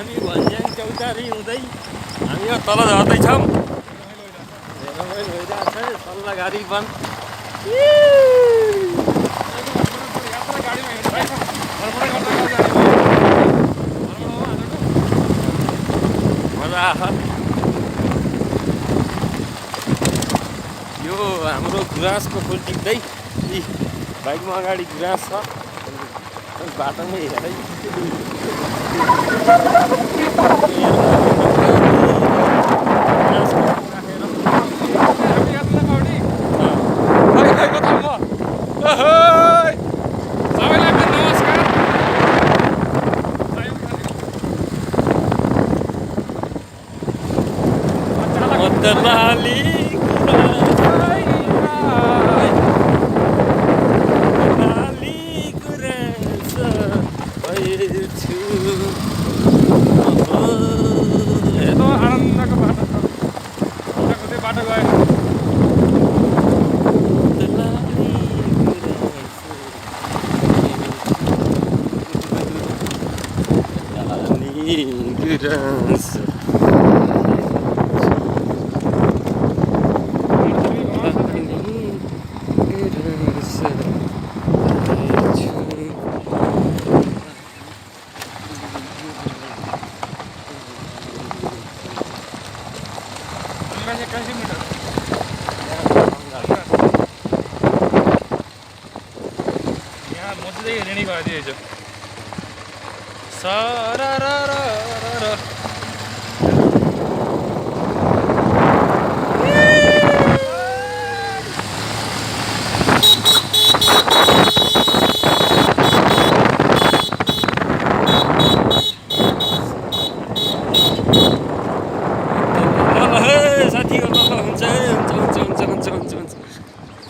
हामी भन्ज्याङ चौतारी हुँदै हामी यो तल झर्दैछौँ। भइरहेको छ सल्लाहगारी वन। मजा आछ। यो हाम्रो गुराँसको फुल टिप्दै बाइकमा अगाडि गुराँस छ, बाटोमै हेरै रेडी गरिदिएछ सररररर साथी हुन्छ हुन्छ हुन्छ हुन्छ हुन्छ हुन्छ हुन्छ